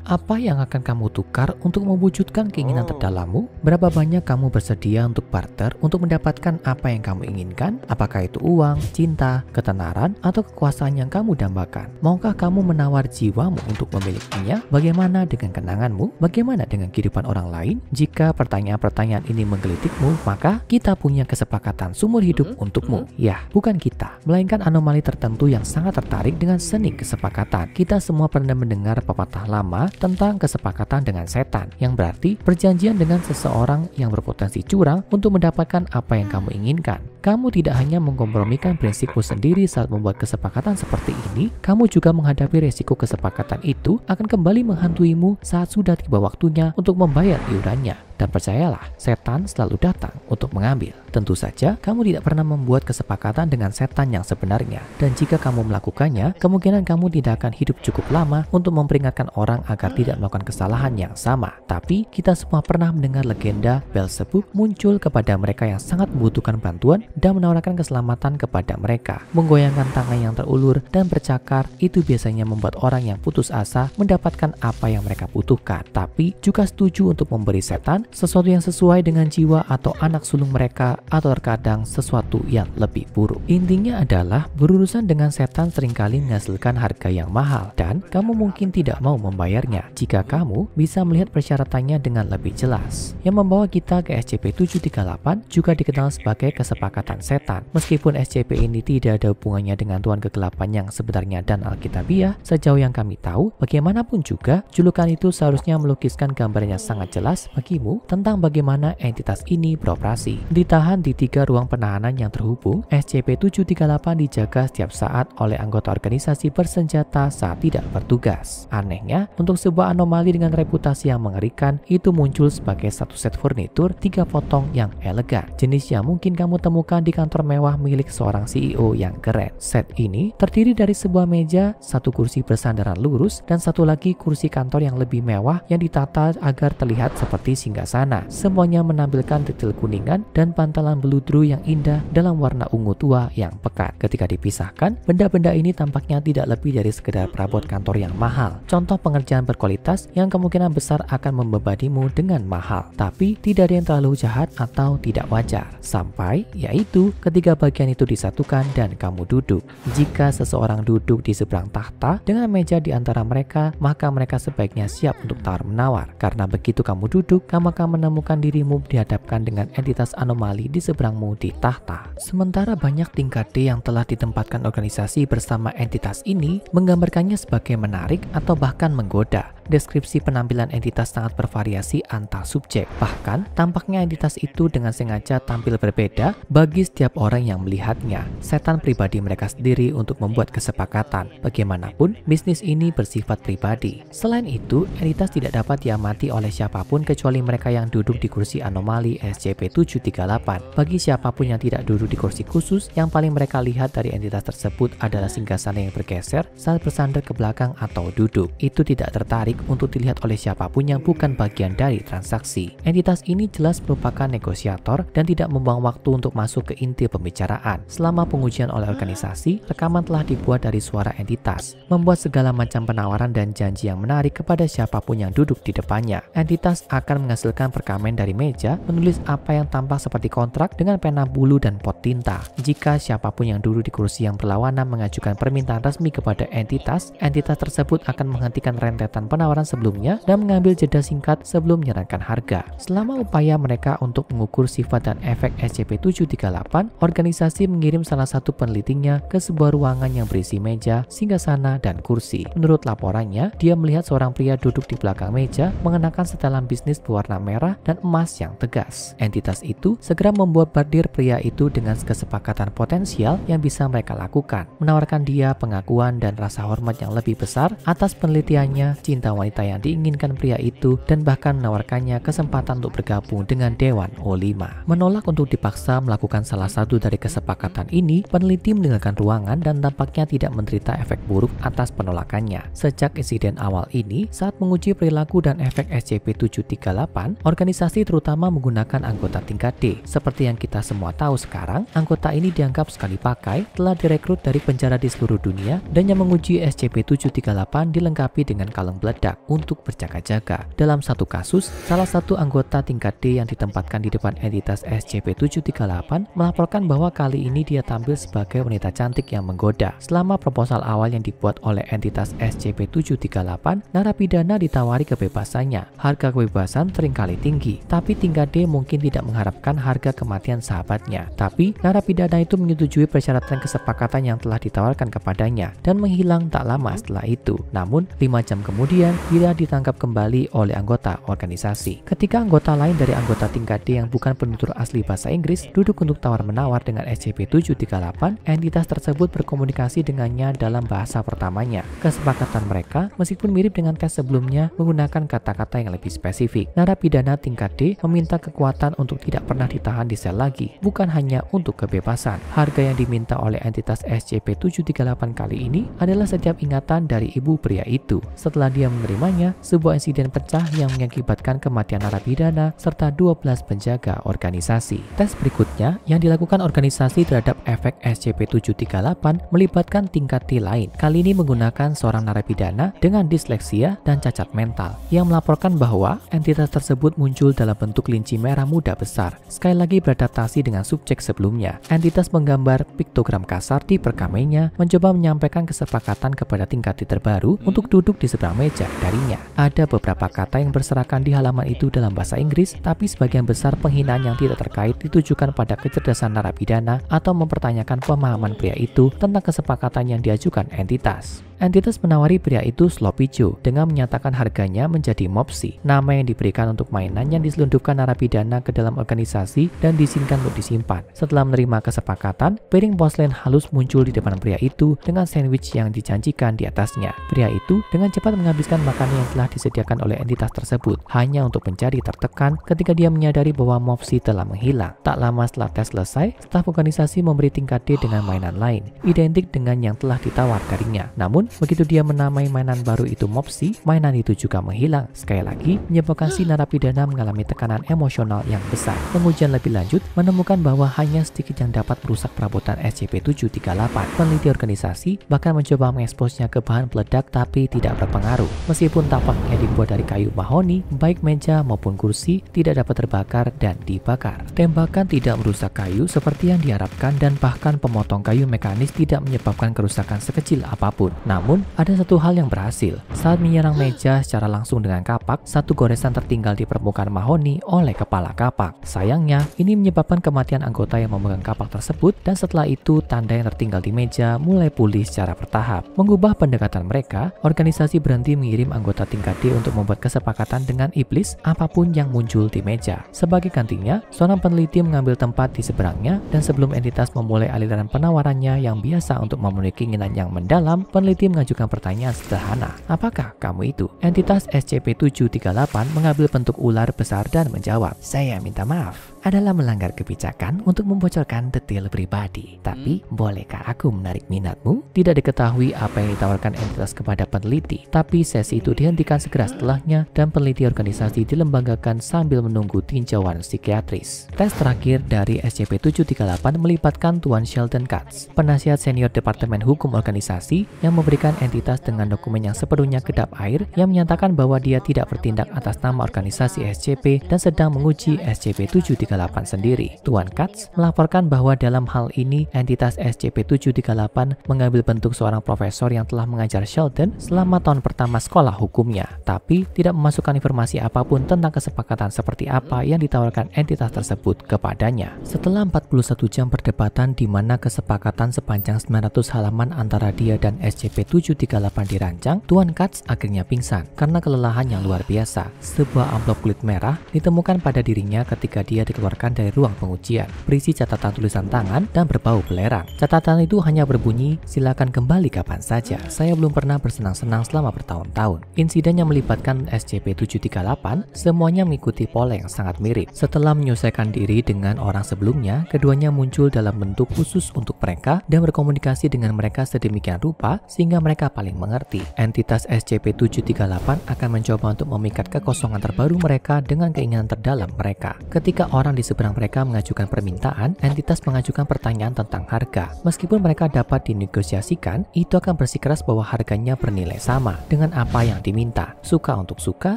Apa yang akan kamu tukar untuk mewujudkan keinginan terdalammu? Berapa banyak kamu bersedia untuk barter untuk mendapatkan apa yang kamu inginkan? Apakah itu uang, cinta, ketenaran, atau kekuasaan yang kamu dambakan? Maukah kamu menawar jiwamu untuk memilikinya? Bagaimana dengan kenanganmu? Bagaimana dengan kehidupan orang lain? Jika pertanyaan-pertanyaan ini menggelitikmu, maka kita punya kesepakatan seumur hidup untukmu. Ya, bukan kita, melainkan anomali tertentu yang sangat tertarik dengan seni kesepakatan. Kita semua pernah mendengar pepatah lama tentang kesepakatan dengan setan, yang berarti perjanjian dengan seseorang yang berpotensi curang untuk mendapatkan apa yang kamu inginkan. Kamu tidak hanya mengkompromikan prinsipmu sendiri saat membuat kesepakatan seperti ini, kamu juga menghadapi resiko kesepakatan itu akan kembali menghantuimu saat sudah tiba waktunya untuk membayar iurannya. Dan percayalah, setan selalu datang untuk mengambil. Tentu saja, kamu tidak pernah membuat kesepakatan dengan setan yang sebenarnya. Dan jika kamu melakukannya, kemungkinan kamu tidak akan hidup cukup lama untuk memperingatkan orang agar tidak melakukan kesalahan yang sama. Tapi, kita semua pernah mendengar legenda Beelzebub muncul kepada mereka yang sangat membutuhkan bantuan dan menawarkan keselamatan kepada mereka. Menggoyangkan tangan yang terulur dan bercakar, itu biasanya membuat orang yang putus asa mendapatkan apa yang mereka butuhkan. Tapi, juga setuju untuk memberi setan sesuatu yang sesuai dengan jiwa atau anak sulung mereka, atau terkadang sesuatu yang lebih buruk. Intinya adalah berurusan dengan setan seringkali menghasilkan harga yang mahal, dan kamu mungkin tidak mau membayarnya jika kamu bisa melihat persyaratannya dengan lebih jelas. Yang membawa kita ke SCP-738 juga dikenal sebagai kesepakatan setan. Meskipun SCP ini tidak ada hubungannya dengan Tuhan Kegelapan yang sebenarnya dan Alkitabiah, sejauh yang kami tahu, bagaimanapun juga, julukan itu seharusnya melukiskan gambarnya sangat jelas bagimu tentang bagaimana entitas ini beroperasi. Ditahan di 3 ruang penahanan yang terhubung, SCP-738 dijaga setiap saat oleh anggota organisasi bersenjata saat tidak bertugas. Anehnya, untuk sebuah anomali dengan reputasi yang mengerikan, itu muncul sebagai satu set furnitur 3 potong yang elegan. Jenis yang mungkin kamu temukan di kantor mewah milik seorang CEO yang keren. Set ini terdiri dari sebuah meja, 1 kursi bersandaran lurus, dan 1 lagi kursi kantor yang lebih mewah yang ditata agar terlihat seperti singgasana. Semuanya menampilkan detail kuningan dan pantalan beludru yang indah dalam warna ungu tua yang pekat. Ketika dipisahkan, benda-benda ini tampaknya tidak lebih dari sekedar perabot kantor yang mahal. Contoh pengerjaan berkualitas yang kemungkinan besar akan membebanimu dengan mahal. Tapi tidak ada yang terlalu jahat atau tidak wajar. Sampai, yaitu ketika bagian itu disatukan dan kamu duduk. Jika seseorang duduk di seberang tahta dengan meja di antara mereka, maka mereka sebaiknya siap untuk tawar-menawar. Karena begitu kamu duduk, kamu akan menemukan dirimu dihadapkan dengan entitas anomali di seberangmu di tahta. Sementara banyak tingkat D yang telah ditempatkan organisasi bersama entitas ini menggambarkannya sebagai menarik atau bahkan menggoda. Deskripsi penampilan entitas sangat bervariasi antar subjek. Bahkan, tampaknya entitas itu dengan sengaja tampil berbeda bagi setiap orang yang melihatnya. Setan pribadi mereka sendiri untuk membuat kesepakatan. Bagaimanapun, bisnis ini bersifat pribadi. Selain itu, entitas tidak dapat diamati oleh siapapun kecuali mereka yang duduk di kursi anomali SCP-738. Bagi siapapun yang tidak duduk di kursi khusus, yang paling mereka lihat dari entitas tersebut adalah singgasana yang bergeser saat bersandar ke belakang atau duduk. Itu tidak tertarik untuk dilihat oleh siapapun yang bukan bagian dari transaksi. Entitas ini jelas merupakan negosiator dan tidak membuang waktu untuk masuk ke inti pembicaraan. Selama pengujian oleh organisasi, rekaman telah dibuat dari suara entitas, membuat segala macam penawaran dan janji yang menarik kepada siapapun yang duduk di depannya. Entitas akan menghasilkan perkamen dari meja, menulis apa yang tampak seperti kontrak dengan pena bulu dan pot tinta. Jika siapapun yang duduk di kursi yang berlawanan mengajukan permintaan resmi kepada entitas tersebut akan menghentikan rentetan penawaran sebelumnya dan mengambil jeda singkat sebelum menyarankan harga. Selama upaya mereka untuk mengukur sifat dan efek SCP-738, organisasi mengirim salah satu penelitinya ke sebuah ruangan yang berisi meja, singgasana, dan kursi. Menurut laporannya, dia melihat seorang pria duduk di belakang meja mengenakan setelan bisnis berwarna merah dan emas yang tegas. Entitas itu segera membuat bardir pria itu dengan kesepakatan potensial yang bisa mereka lakukan, menawarkan dia pengakuan dan rasa hormat yang lebih besar atas penelitiannya, cinta wanita yang diinginkan pria itu, dan bahkan menawarkannya kesempatan untuk bergabung dengan Dewan O5. Menolak untuk dipaksa melakukan salah satu dari kesepakatan ini, peneliti meninggalkan ruangan dan tampaknya tidak menderita efek buruk atas penolakannya. Sejak insiden awal ini, saat menguji perilaku dan efek SCP-738, organisasi terutama menggunakan anggota tingkat D. Seperti yang kita semua tahu sekarang, anggota ini dianggap sekali pakai, telah direkrut dari penjara di seluruh dunia, dan yang menguji SCP-738 dilengkapi dengan kaleng peledak mendadak untuk berjaga-jaga. Dalam satu kasus, salah satu anggota tingkat D yang ditempatkan di depan entitas SCP-738 melaporkan bahwa kali ini dia tampil sebagai wanita cantik yang menggoda. Selama proposal awal yang dibuat oleh entitas SCP-738, narapidana ditawari kebebasannya. Harga kebebasan seringkali tinggi, tapi tingkat D mungkin tidak mengharapkan harga kematian sahabatnya. Tapi narapidana itu menyetujui persyaratan kesepakatan yang telah ditawarkan kepadanya dan menghilang tak lama setelah itu. Namun 5 jam kemudian dia ditangkap kembali oleh anggota organisasi. Ketika anggota lain dari anggota tingkat D yang bukan penutur asli bahasa Inggris duduk untuk tawar-menawar dengan SCP-738, entitas tersebut berkomunikasi dengannya dalam bahasa pertamanya. Kesepakatan mereka, meskipun mirip dengan tes sebelumnya, menggunakan kata-kata yang lebih spesifik. Narapidana tingkat D meminta kekuatan untuk tidak pernah ditahan di sel lagi, bukan hanya untuk kebebasan. Harga yang diminta oleh entitas SCP-738 kali ini adalah setiap ingatan dari ibu pria itu. Setelah dia menerimanya, sebuah insiden pecah yang mengakibatkan kematian narapidana serta 12 penjaga organisasi. Tes berikutnya yang dilakukan organisasi terhadap efek SCP-738 melibatkan tingkat D lain. Kali ini menggunakan seorang narapidana dengan disleksia dan cacat mental yang melaporkan bahwa entitas tersebut muncul dalam bentuk kelinci merah muda besar. Sekali lagi beradaptasi dengan subjek sebelumnya. Entitas menggambar piktogram kasar di perkamennya, mencoba menyampaikan kesepakatan kepada tingkat D terbaru untuk duduk di seberang meja darinya. Ada beberapa kata yang berserakan di halaman itu dalam bahasa Inggris, tapi sebagian besar penghinaan yang tidak terkait ditujukan pada kecerdasan narapidana atau mempertanyakan pemahaman pria itu tentang kesepakatan yang diajukan entitas. Entitas menawari pria itu Sloppy Joe dengan menyatakan harganya menjadi Mopsy, nama yang diberikan untuk mainan yang diselundupkan narapidana ke dalam organisasi dan diizinkan untuk disimpan. Setelah menerima kesepakatan, piring porselen halus muncul di depan pria itu dengan sandwich yang dijanjikan di atasnya. Pria itu dengan cepat menghabiskan makanan yang telah disediakan oleh entitas tersebut, hanya untuk mencari tertekan ketika dia menyadari bahwa Mopsy telah menghilang. Tak lama setelah tes selesai, staf organisasi memberi tingkat D dengan mainan lain, identik dengan yang telah ditawar darinya. Namun, begitu dia menamai mainan baru itu Mopsy, mainan itu juga menghilang. Sekali lagi, menyebabkan si narapidana mengalami tekanan emosional yang besar. Pengujian lebih lanjut menemukan bahwa hanya sedikit yang dapat merusak perabotan SCP-738. Peneliti organisasi bahkan mencoba mengeksposnya ke bahan peledak tapi tidak berpengaruh. Meskipun tampaknya dibuat dari kayu mahoni, baik meja maupun kursi tidak dapat terbakar dan dibakar. Tembakan tidak merusak kayu seperti yang diharapkan dan bahkan pemotong kayu mekanis tidak menyebabkan kerusakan sekecil apapun. Namun, ada satu hal yang berhasil. Saat menyerang meja secara langsung dengan kapak, satu goresan tertinggal di permukaan mahoni oleh kepala kapak. Sayangnya, ini menyebabkan kematian anggota yang memegang kapak tersebut dan setelah itu tanda yang tertinggal di meja mulai pulih secara bertahap. Mengubah pendekatan mereka, organisasi berhenti mengirim anggota tingkat D untuk membuat kesepakatan dengan iblis apapun yang muncul di meja. Sebagai gantinya, seorang peneliti mengambil tempat di seberangnya dan sebelum entitas memulai aliran penawarannya yang biasa untuk memenuhi keinginan yang mendalam, peneliti mengajukan pertanyaan sederhana. Apakah kamu itu? Entitas SCP-738 mengambil bentuk ular besar dan menjawab, "Saya minta maaf. Adalah melanggar kebijakan untuk membocorkan detail pribadi. Tapi, bolehkah aku menarik minatmu?" Tidak diketahui apa yang ditawarkan entitas kepada peneliti, tapi sesi itu dihentikan segera setelahnya dan peneliti organisasi dilembagakan sambil menunggu tinjauan psikiatris. Tes terakhir dari SCP-738 melibatkan Tuan Sheldon Katz, penasihat senior Departemen Hukum Organisasi yang memberikan entitas dengan dokumen yang sepenuhnya kedap air yang menyatakan bahwa dia tidak bertindak atas nama organisasi SCP dan sedang menguji SCP-738 sendiri. Tuan Katz melaporkan bahwa dalam hal ini entitas SCP-738 mengambil bentuk seorang profesor yang telah mengajar Sheldon selama tahun pertama sekolah hukumnya, tapi tidak memasukkan informasi apapun tentang kesepakatan seperti apa yang ditawarkan entitas tersebut kepadanya. Setelah 41 jam perdebatan di mana kesepakatan sepanjang 900 halaman antara dia dan SCP-738 dirancang, Tuan Katz akhirnya pingsan karena kelelahan yang luar biasa. Sebuah amplop kulit merah ditemukan pada dirinya ketika dia dikeluarkan dari ruang pengujian, berisi catatan tulisan tangan dan berbau belerang. Catatan itu hanya berbunyi, "Silakan kembali kapan saja. Saya belum pernah bersenang-senang selama bertahun-tahun." Insiden yang melibatkan SCP-738 semuanya mengikuti pola yang sangat mirip. Setelah menyesuaikan diri dengan orang sebelumnya, keduanya muncul dalam bentuk khusus untuk mereka dan berkomunikasi dengan mereka sedemikian rupa sehingga mereka paling mengerti. Entitas SCP-738 akan mencoba untuk memikat kekosongan terbaru mereka dengan keinginan terdalam mereka. Ketika orang orang di seberang mereka mengajukan permintaan, entitas mengajukan pertanyaan tentang harga. Meskipun mereka dapat dinegosiasikan, itu akan bersikeras bahwa harganya bernilai sama dengan apa yang diminta, suka untuk suka,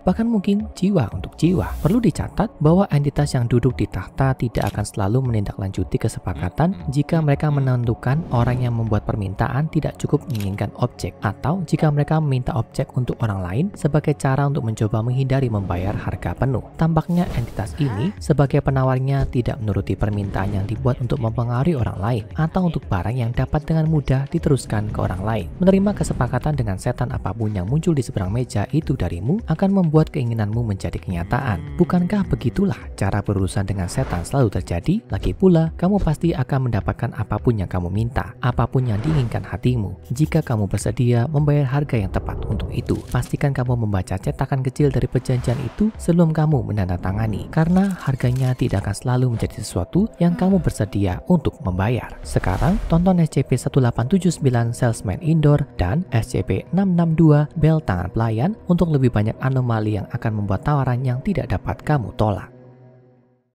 bahkan mungkin jiwa untuk jiwa. Perlu dicatat bahwa entitas yang duduk di tahta tidak akan selalu menindaklanjuti kesepakatan jika mereka menentukan orang yang membuat permintaan tidak cukup menginginkan objek, atau jika mereka meminta objek untuk orang lain sebagai cara untuk mencoba menghindari membayar harga penuh. Tampaknya entitas ini sebagai penawarnya tidak menuruti permintaan yang dibuat untuk mempengaruhi orang lain atau untuk barang yang dapat dengan mudah diteruskan ke orang lain. Menerima kesepakatan dengan setan apapun yang muncul di seberang meja itu darimu akan membuat keinginanmu menjadi kenyataan. Bukankah begitulah cara berurusan dengan setan selalu terjadi? Lagi pula, kamu pasti akan mendapatkan apapun yang kamu minta, apapun yang diinginkan hatimu. Jika kamu bersedia membayar harga yang tepat untuk itu, pastikan kamu membaca cetakan kecil dari perjanjian itu sebelum kamu menandatangani, karena harganya tidak akan selalu menjadi sesuatu yang kamu bersedia untuk membayar. Sekarang, tonton SCP-1879 Salesman Indoor dan SCP-662 Bel Tangan Pelayan untuk lebih banyak anomali yang akan membuat tawaran yang tidak dapat kamu tolak.